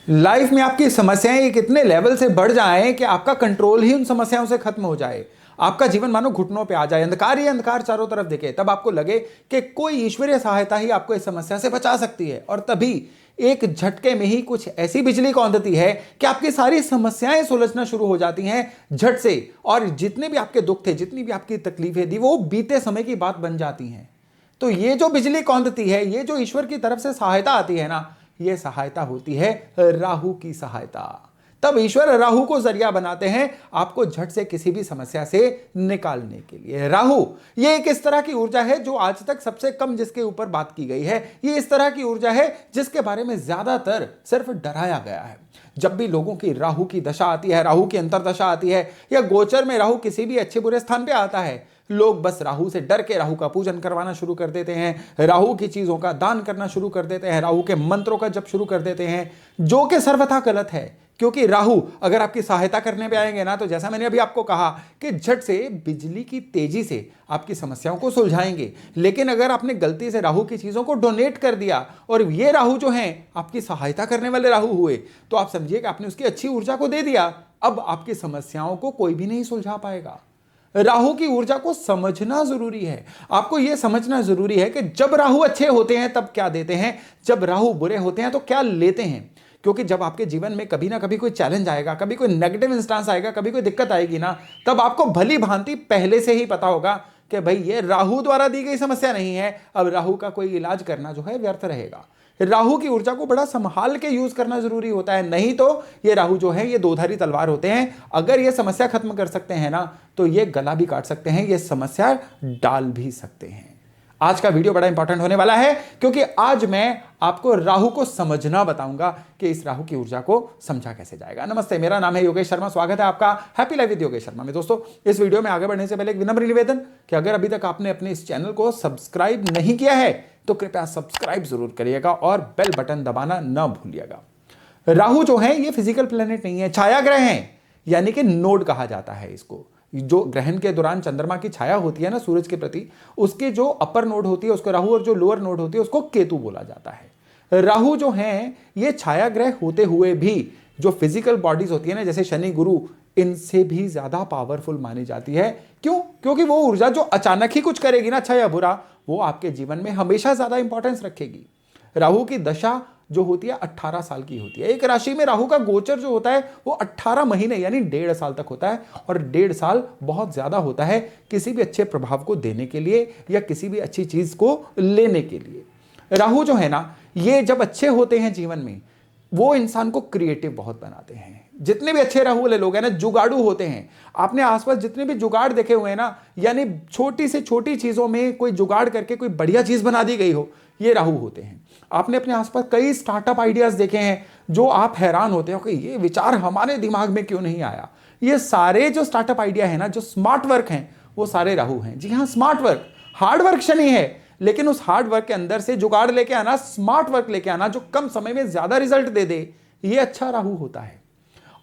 Life में आपकी समस्याएं एक इतने लेवल से बढ़ जाएं कि आपका कंट्रोल ही उन समस्याओं से खत्म हो जाए। आपका जीवन मानो घुटनों पे आ जाए, अंधकार ही अंधकार चारों तरफ दिखे, तब आपको लगे कि कोई ईश्वरीय सहायता ही आपको इस समस्या से बचा सकती है। और तभी एक झटके में ही कुछ ऐसी बिजली कौंधती है कि आपकी सारी समस्याएं सुलझना शुरू हो जाती हैं झट से। और जितने भी आपके दुख थे, जितनी भी आपकी तकलीफें थी, वो बीते समय की बात बन जाती हैं। तो ये जो बिजली कौंधती है, ये जो ईश्वर की तरफ से सहायता आती है ना, ये सहायता होती है राहु की सहायता। तब ईश्वर राहु को जरिया बनाते हैं आपको झट से किसी भी समस्या से निकालने के लिए। राहु ये एक इस तरह की ऊर्जा है जो आज तक सबसे कम जिसके ऊपर बात की गई है। ये इस तरह की ऊर्जा है जिसके बारे में ज्यादातर सिर्फ डराया गया है। जब भी लोगों की राहु की दशा आती है, राहु की अंतरदशा आती है, या गोचर में राहु किसी भी अच्छे बुरे स्थान पे आता है, लोग बस राहु से डर के राहु का पूजन करवाना शुरू कर देते हैं, राहु की चीजों का दान करना शुरू कर देते हैं, राहु के मंत्रों का जप शुरू कर देते हैं, जो कि सर्वथा गलत है। क्योंकि राहु अगर आपकी सहायता करने पे आएंगे ना, तो जैसा मैंने अभी आपको कहा कि झट से बिजली की तेजी से आपकी समस्याओं को सुलझाएंगे। लेकिन अगर आपने गलती से राहु की चीजों को डोनेट कर दिया और ये राहु जो हैं आपकी सहायता करने वाले राहु हुए, तो आप समझिए कि आपने उसकी अच्छी ऊर्जा को दे दिया। अब आपकी समस्याओं को कोई भी नहीं सुलझा पाएगा। राहु की ऊर्जा को समझना जरूरी है। आपको यह समझना जरूरी है कि जब राहु अच्छे होते हैं तब क्या देते हैं, जब राहु बुरे होते हैं तो क्या लेते हैं। क्योंकि जब आपके जीवन में कभी ना कभी कोई चैलेंज आएगा, कभी कोई नेगेटिव इंस्टांस आएगा, कभी कोई दिक्कत आएगी ना, तब आपको भली भांति पहले से ही पता होगा कि भाई ये राहु द्वारा दी गई समस्या नहीं है। अब राहु का कोई इलाज करना जो है व्यर्थ रहेगा। राहु की ऊर्जा को बड़ा संभाल के यूज करना जरूरी होता है, नहीं तो ये राहु जो है ये दोधारी तलवार होते हैं। अगर ये समस्या खत्म कर सकते हैं ना, तो ये गला भी काट सकते हैं, ये समस्या डाल भी सकते हैं। आज का वीडियो बड़ा इंपॉर्टेंट होने वाला है, क्योंकि आज मैं आपको राहु को समझना बताऊंगा कि इस राहु की ऊर्जा को समझा कैसे जाएगा। नमस्ते, मेरा नाम है योगेश शर्मा, स्वागत है आपका happy life with Yogesh Sharma में। दोस्तों, इस वीडियो में आगे बढ़ने से पहले एक विनम्र निवेदन कि अगर अभी तक आपने अपने इस चैनल को सब्सक्राइब नहीं किया है तो कृपया सब्सक्राइब जरूर करिएगा और बेल बटन दबाना न भूलिएगा। राहु जो है ये फिजिकल प्लेनेट नहीं है, छाया ग्रह है, यानी कि नोड कहा जाता है इसको। जो ग्रहण के दौरान चंद्रमा की छाया होती है ना सूरज के प्रति, उसके जो अपर नोड होती है उसको राहु, और जो लोअर नोड होती है उसको केतु बोला जाता है। राहु जो है ये छाया ग्रह होते हुए भी जो फिजिकल बॉडीज होती है ना, जैसे शनि गुरु, इनसे भी ज्यादा पावरफुल मानी जाती है। क्यों? क्योंकि वो ऊर्जा जो अचानक ही कुछ करेगी ना, अच्छा या बुरा, वो आपके जीवन में हमेशा ज्यादा इंपॉर्टेंस रखेगी। राहु की दशा जो होती है 18 साल की होती है। एक राशि में राहु का गोचर जो होता है वो 18 महीने यानी 1.5 साल तक होता है, और 1.5 साल बहुत ज्यादा होता है किसी भी अच्छे प्रभाव को देने के लिए या किसी भी अच्छी चीज को लेने के लिए। राहु जो है ना, ये जब अच्छे होते हैं जीवन में, वो इंसान को क्रिएटिव बहुत बनाते हैं। जितने भी अच्छे राहु वाले लोग हैं ना, जुगाड़ू होते हैं। आपने आसपास जितने भी जुगाड़ देखे हुए हैं ना, यानी छोटी से छोटी चीजों में कोई जुगाड़ करके कोई बढ़िया चीज बना दी गई हो, ये राहु होते हैं। आपने अपने आसपास कई स्टार्टअप आइडियाज देखे हैं जो आप हैरान होते हो कि ये विचार हमारे दिमाग में क्यों नहीं आया। ये सारे जो स्टार्टअप आइडिया है ना, जो स्मार्ट वर्क हैं, वो सारे राहु हैं। जी हाँ, smart work. Hard work Shani है, लेकिन उस हार्ड वर्क के अंदर से जुगाड़ लेके आना, स्मार्ट वर्क लेके आना जो कम समय में ज्यादा रिजल्ट दे दे, ये अच्छा राहु होता है।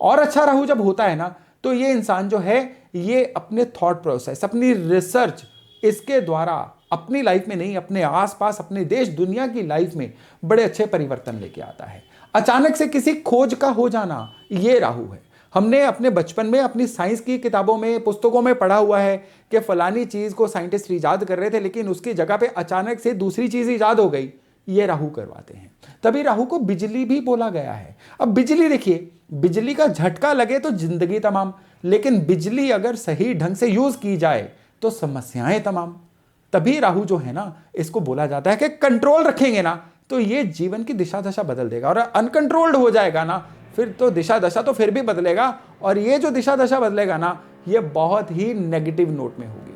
और अच्छा राहु जब होता है ना, तो ये इंसान जो है ये अपने थॉट प्रोसेस, अपनी रिसर्च, इसके द्वारा अपनी लाइफ में नहीं, अपने आसपास, अपने देश दुनिया की लाइफ में बड़े अच्छे परिवर्तन लेके आता है। अचानक से किसी खोज का हो जाना, ये राहु है। हमने अपने बचपन में अपनी साइंस की किताबों में, पुस्तकों में पढ़ा हुआ है कि फलानी चीज को साइंटिस्ट ईजाद कर रहे थे, लेकिन उसकी जगह पे अचानक से दूसरी चीज ईजाद हो गई। ये राहु करवाते हैं। तभी राहु को बिजली भी बोला गया है। अब बिजली देखिए, बिजली का झटका लगे तो जिंदगी तमाम, लेकिन बिजली अगर सही ढंग से यूज की जाए तो समस्याएं तमाम। तभी राहु जो है ना, इसको बोला जाता है कि कंट्रोल रखेंगे ना तो ये जीवन की दिशा दशा बदल देगा, और अनकंट्रोल्ड हो जाएगा ना, फिर तो दिशा दशा तो फिर भी बदलेगा, और ये जो दिशा दशा बदलेगा ना, ये बहुत ही नेगेटिव नोट में होगी।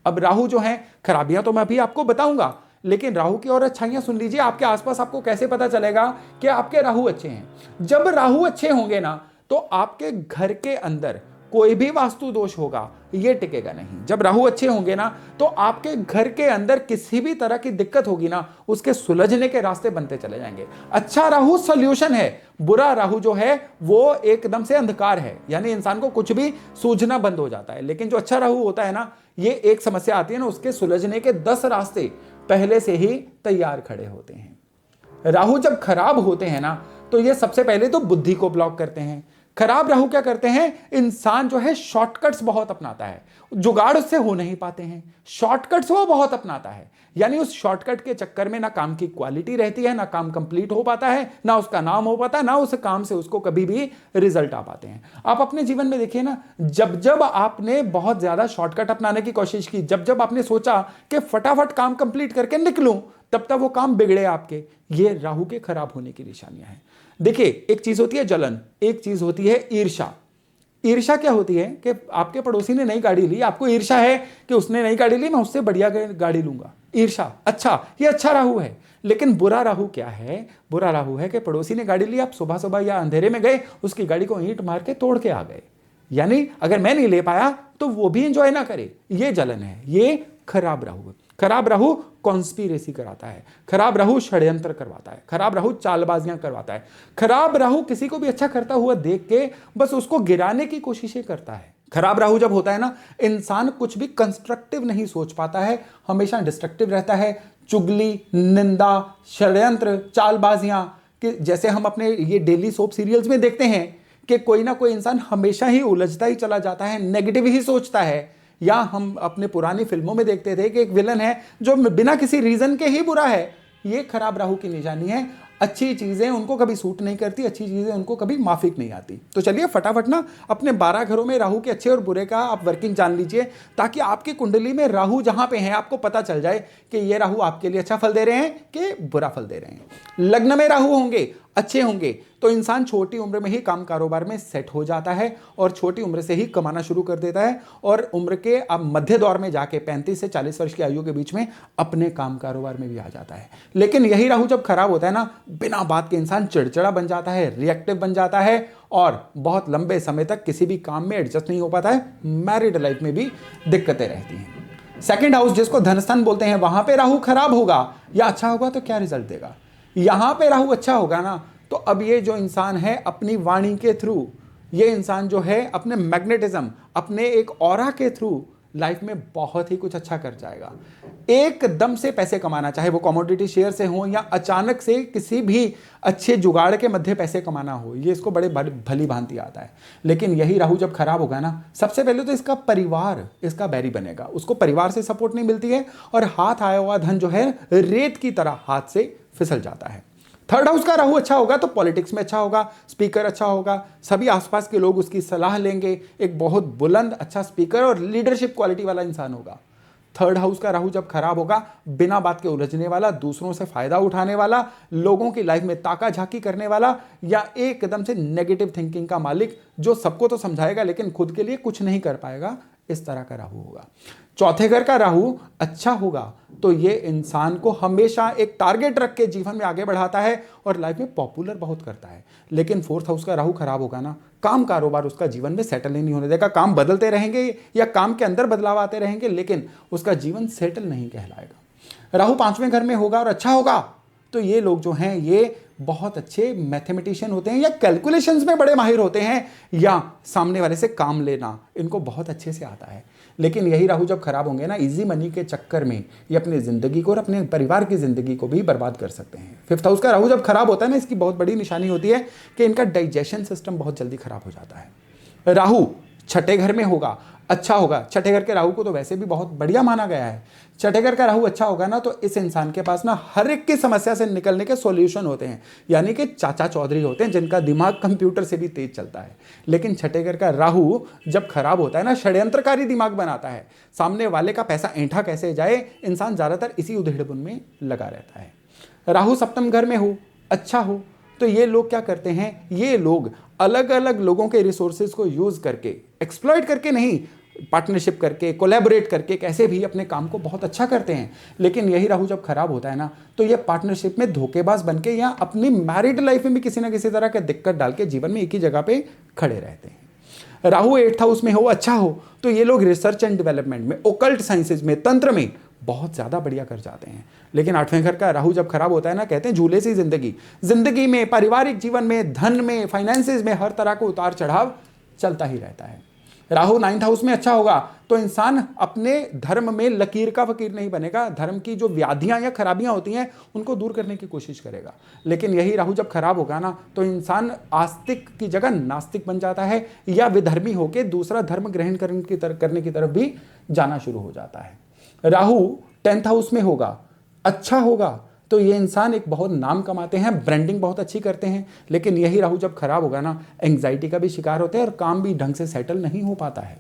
अब राहु जो है, खराबियां तो मैं अभी आपको बताऊंगा, लेकिन राहु की और अच्छाइयां सुन लीजिए। आपके आसपास आपको कैसे पता चलेगा कि आपके राहु अच्छे हैं। जब राहु अच्छे होंगे ना, तो आपके घर के अंदर कोई भी वास्तु दोष होगा ये टिकेगा नहीं। जब राहु अच्छे होंगे ना, तो आपके घर के अंदर किसी भी तरह की दिक्कत होगी ना, उसके सुलझने के रास्ते बनते चले जाएंगे। अच्छा राहु सॉल्यूशन है, बुरा राहु जो है वो एकदम से अंधकार है, यानी इंसान को कुछ भी सूझना बंद हो जाता है। लेकिन जो अच्छा राहु होता है ना, ये एक समस्या आती है ना, उसके सुलझने के 10 रास्ते पहले से ही तैयार खड़े होते हैं। राहु जब खराब होते हैं ना, तो ये सबसे पहले तो बुद्धि को ब्लॉक करते हैं। खराब राहु क्या करते हैं, इंसान जो है शॉर्टकट्स बहुत अपनाता है, जुगाड़ उससे हो नहीं पाते हैं, शॉर्टकट्स वो बहुत अपनाता है, यानी उस शॉर्टकट के चक्कर में ना काम की क्वालिटी रहती है, ना काम कंप्लीट हो पाता है, ना उसका नाम हो पाता है, ना उस काम से उसको कभी भी रिजल्ट आ पाते हैं। आप अपने जीवन में देखिए ना, जब जब आपने बहुत ज्यादा शॉर्टकट अपनाने की कोशिश की, जब जब आपने सोचा कि फटाफट काम कंप्लीट करके निकलूं, तब तक वो काम बिगड़े आपके। ये राहु के खराब होने की निशानियां हैं। देखिए, एक चीज होती है जलन, एक चीज होती है ईर्ष्या। ईर्ष्या क्या होती है कि आपके पड़ोसी ने नई गाड़ी ली, आपको ईर्ष्या है कि उसने नई गाड़ी ली, मैं उससे बढ़िया गाड़ी लूंगा। ईर्ष्या, अच्छा, ये अच्छा राहु है। लेकिन बुरा राहु क्या है, बुरा राहु है कि पड़ोसी ने गाड़ी ली, आप सुबह सुबह या अंधेरे में गए, उसकी गाड़ी को ईंट मार के तोड़ के आ गए, यानी अगर मैं नहीं ले पाया तो वो भी एंजॉय ना करे। ये जलन है, ये खराब राहु है। खराब राहु कॉन्स्पिरेसी कराता है, खराब राहु षड्यंत्र करवाता है, खराब राहु चालबाजियां करवाता है, खराब राहु किसी को भी अच्छा करता हुआ देख के बस उसको गिराने की कोशिशें करता है। खराब राहु जब होता है ना, इंसान कुछ भी कंस्ट्रक्टिव नहीं सोच पाता है, हमेशा डिस्ट्रक्टिव रहता है। चुगली, निंदा, षड्यंत्र, चालबाजियां, कि जैसे हम अपने ये डेली सोप सीरियल्स में देखते हैं कि कोई ना कोई इंसान हमेशा ही उलझता ही चला जाता है, नेगेटिव ही सोचता है। या हम अपने पुरानी फिल्मों में देखते थे कि एक विलन है जो बिना किसी रीजन के ही बुरा है। ये खराब राहु की निशानी है। अच्छी चीजें उनको कभी सूट नहीं करती, अच्छी चीजें उनको कभी माफिक नहीं आती। तो चलिए फटाफट ना अपने 12 घरों में राहु के अच्छे और बुरे का आप वर्किंग जान लीजिए, ताकि आपकी कुंडली में राहु जहां पे है आपको पता चल जाए कि ये राहु आपके लिए अच्छा फल दे रहे हैं कि बुरा फल दे रहे हैं। लग्न में राहु होंगे, अच्छे होंगे, तो इंसान छोटी उम्र में ही काम कारोबार में सेट हो जाता है और छोटी उम्र से ही कमाना शुरू कर देता है, और उम्र के अब मध्य दौर में जाके 35 से 40 वर्ष की आयु के बीच में अपने काम कारोबार में भी आ जाता है। लेकिन यही राहु जब खराब होता है ना, बिना बात के इंसान चिड़चिड़ा बन जाता है, रिएक्टिव बन जाता है, और बहुत लंबे समय तक किसी भी काम में एडजस्ट नहीं हो पाता है। मैरिड लाइफ में भी दिक्कतें रहती हैं। सेकंड हाउस, जिसको धनस्थान बोलते हैं, वहां पे राहु खराब होगा या अच्छा होगा तो क्या रिजल्ट देगा। यहां पे राहु अच्छा होगा ना, तो अब ये जो इंसान है अपनी वाणी के थ्रू, ये इंसान जो है अपने मैग्नेटिज्म, अपने एक ऑरा के थ्रू लाइफ में बहुत ही कुछ अच्छा कर जाएगा। एकदम से पैसे कमाना, चाहे वो कमोडिटी शेयर से हो या अचानक से किसी भी अच्छे जुगाड़ के मध्य पैसे कमाना हो, ये इसको बड़े भली भांति आता है। लेकिन यही राहु जब खराब होगा ना, सबसे पहले तो इसका परिवार इसका बैरी बनेगा, उसको परिवार से सपोर्ट नहीं मिलती है, और हाथ आया हुआ धन जो है रेत की तरह हाथ से फिसल जाता है। थर्ड हाउस का राहु अच्छा होगा तो पॉलिटिक्स में अच्छा होगा, स्पीकर अच्छा होगा, सभी आसपास के लोग उसकी सलाह लेंगे, एक बहुत बुलंद अच्छा स्पीकर और लीडरशिप क्वालिटी वाला इंसान होगा। थर्ड हाउस का राहु जब खराब होगा, बिना बात के उलझने वाला, दूसरों से फायदा उठाने वाला, लोगों की लाइफ में ताका झाकी करने वाला, या एकदम से नेगेटिव थिंकिंग का मालिक जो सबको तो समझाएगा लेकिन खुद के लिए कुछ नहीं कर पाएगा, इस तरह का राहु होगा। चौथे घर का राहु अच्छा होगा तो ये इंसान को हमेशा एक टारगेट रख के जीवन में आगे बढ़ाता है और लाइफ में पॉपुलर बहुत करता है। लेकिन फोर्थ हाउस का राहु खराब होगा ना, काम कारोबार उसका जीवन में सेटल ही नहीं होने देगा। काम बदलते रहेंगे या काम के अंदर बदलाव आते रहेंगे, लेकिन उसका जीवन सेटल नहीं कहलाएगा। राहु 5वें घर में होगा और अच्छा होगा तो ये लोग जो हैं ये बहुत अच्छे मैथमेटिशियन होते हैं, या कैलकुलेशंस में बड़े माहिर होते हैं, या सामने वाले से काम लेना इनको बहुत अच्छे से आता है। लेकिन यही राहु जब खराब होंगे ना, इजी मनी के चक्कर में ये अपनी जिंदगी को और अपने परिवार की जिंदगी को भी बर्बाद कर सकते हैं। फिफ्थ हाउस का राहु जब खराब होता है ना, इसकी बहुत बड़ी निशानी होती है कि इनका डाइजेशन सिस्टम बहुत जल्दी खराब हो जाता है। राहु छठे घर में होगा, अच्छा होगा। छठे घर के राहु को तो वैसे भी बहुत बढ़िया माना गया है। छठे घर का राहु अच्छा होगा ना, तो इस इंसान के पास ना हर एक की समस्या से निकलने के सॉल्यूशन होते हैं, यानी कि चाचा चौधरी होते हैं जिनका दिमाग कंप्यूटर से भी तेज चलता है। लेकिन छठे घर का राहु जब खराब होता है ना, षड्यंत्रकारी दिमाग बनाता है, सामने वाले का पैसा ऐंठा कैसे जाए, इंसान ज्यादातर इसी उधेड़बुन में लगा रहता है। राहु सप्तम घर में हो, अच्छा हो, तो ये लोग क्या करते हैं, ये लोग अलग अलग लोगों के रिसोर्सेज को यूज करके, एक्सप्लॉइट करके नहीं, पार्टनरशिप करके, कोलैबोरेट करके कैसे भी अपने काम को बहुत अच्छा करते हैं। लेकिन यही राहु जब खराब होता है ना, तो ये पार्टनरशिप में धोखेबाज बनके या अपनी मैरिड लाइफ में भी किसी ना किसी तरह का दिक्कत डाल के जीवन में एक ही जगह पे खड़े रहते हैं। राहु 8th हाउस में हो, अच्छा हो, तो ये लोग रिसर्च एंड डेवलपमेंट में, ओकल्ट साइंसेज में, तंत्र में बहुत ज्यादा बढ़िया कर जाते हैं। लेकिन 8वें घर का राहु जब खराब होता है ना, कहते हैं झूले सी जिंदगी में, पारिवारिक जीवन में, धन में, फाइनेंसेस में हर तरह का उतार चढ़ाव चलता ही रहता है। राहु 9th हाउस में अच्छा होगा तो इंसान अपने धर्म में लकीर का फकीर नहीं बनेगा, धर्म की जो व्याधियां या खराबियां होती हैं उनको दूर करने की कोशिश करेगा। लेकिन यही राहु जब खराब होगा ना तो इंसान आस्तिक की जगह नास्तिक बन जाता है या विधर्मी होकर दूसरा धर्म ग्रहण करने की तरफ भी जाना शुरू हो जाता है। राहु 10th हाउस में होगा, अच्छा होगा तो ये इंसान एक बहुत नाम कमाते हैं, ब्रांडिंग बहुत अच्छी करते हैं। लेकिन यही राहु जब खराब होगा ना, एंग्जाइटी का भी शिकार होते हैं और काम भी ढंग से सेटल नहीं हो पाता है।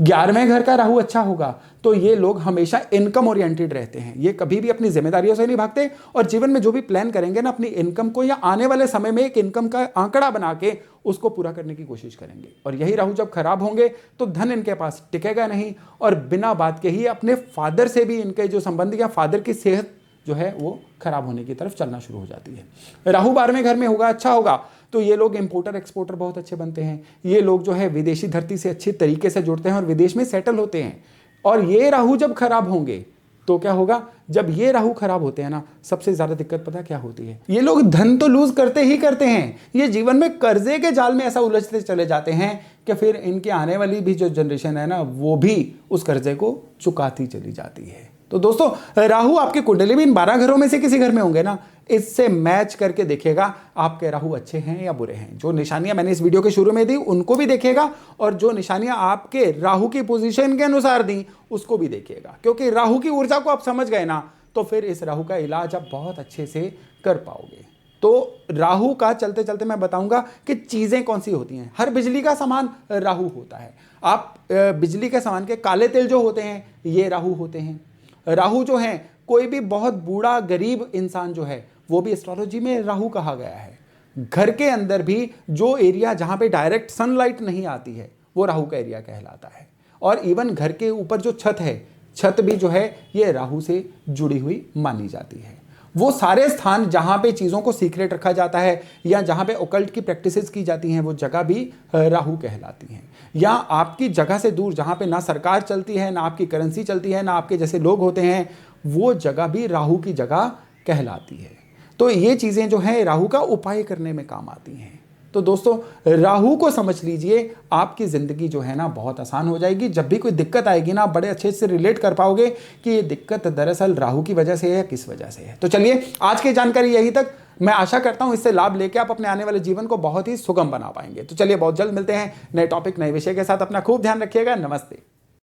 11वें घर का राहु अच्छा होगा तो ये लोग हमेशा इनकम ओरिएंटेड रहते हैं, ये कभी भी अपनी जिम्मेदारियों से नहीं भागते और जीवन में जो भी प्लान करेंगे ना अपनी इनकम को या आने वाले समय में एक इनकम का आंकड़ा बना के उसको पूरा करने की कोशिश करेंगे। और यही राहु जब खराब होंगे तो धन इनके पास टिकेगा नहीं और बिना बात के ही अपने फादर से भी इनके जो संबंध या फादर की सेहत जो है वो खराब होने की तरफ चलना शुरू हो जाती है। राहु 12वें घर में होगा, अच्छा होगा तो ये लोग इंपोर्टर एक्सपोर्टर बहुत अच्छे बनते हैं, ये लोग जो है विदेशी धरती से अच्छी तरीके से जुड़ते हैं और विदेश में सेटल होते हैं। और ये राहु जब खराब होंगे तो क्या होगा, जब ये राहु खराब होते हैं ना सबसे ज्यादा दिक्कत पता क्या होती है, ये लोग धन तो लूज करते ही करते हैं, ये जीवन में कर्जे के जाल में ऐसा उलझते चले जाते हैं कि फिर इनके आने वाली भी जो जनरेशन है ना वो भी उस कर्जे को चुकाती चली जाती है। तो दोस्तों राहु आपकी कुंडली में इन 12 घरों में से किसी घर में होंगे ना, इससे मैच करके देखिएगा आपके राहु अच्छे हैं या बुरे हैं। जो निशानियां मैंने इस वीडियो के शुरू में दी उनको भी देखिएगा और जो निशानियां आपके राहु की पोजीशन के अनुसार दी उसको भी देखिएगा, क्योंकि राहु की ऊर्जा को आप समझ गए ना तो फिर इस राहु का इलाज आप बहुत अच्छे से कर पाओगे। तो राहु का चलते चलते मैं बताऊंगा कि चीजें कौन सी होती हैं। हर बिजली का सामान राहु होता है। आप बिजली के सामान के काले तिल जो होते हैं ये राहु होते हैं। राहु जो है कोई भी बहुत बूढ़ा गरीब इंसान जो है वो भी एस्ट्रोलॉजी में राहु कहा गया है। घर के अंदर भी जो एरिया जहां पे डायरेक्ट सनलाइट नहीं आती है वो राहु का एरिया कहलाता है। और इवन घर के ऊपर जो छत है, छत भी जो है ये राहु से जुड़ी हुई मानी जाती है। वो सारे स्थान जहां पे चीजों को सीक्रेट रखा जाता है या जहां पे ओकल्ट की प्रैक्टिसेस की जाती हैं वो जगह भी राहु कहलाती हैं। या आपकी जगह से दूर जहां पे ना सरकार चलती है, ना आपकी करेंसी चलती है, ना आपके जैसे लोग होते हैं, वो जगह भी राहु की जगह कहलाती है। तो ये चीजें जो है राहु का उपाय करने में काम आती हैं। तो दोस्तों राहु को समझ लीजिए, आपकी जिंदगी जो है ना बहुत आसान हो जाएगी। जब भी कोई दिक्कत आएगी ना बड़े अच्छे से रिलेट कर पाओगे कि ये दिक्कत दरअसल राहु की वजह से है या किस वजह से है। तो चलिए आज की जानकारी यही तक। मैं आशा करता हूं इससे लाभ लेके आप अपने आने वाले जीवन को बहुत ही सुगम बना पाएंगे। तो चलिए बहुत जल्द मिलते हैं नए टॉपिक नए विषय के साथ। अपना खूब ध्यान रखिएगा। नमस्ते।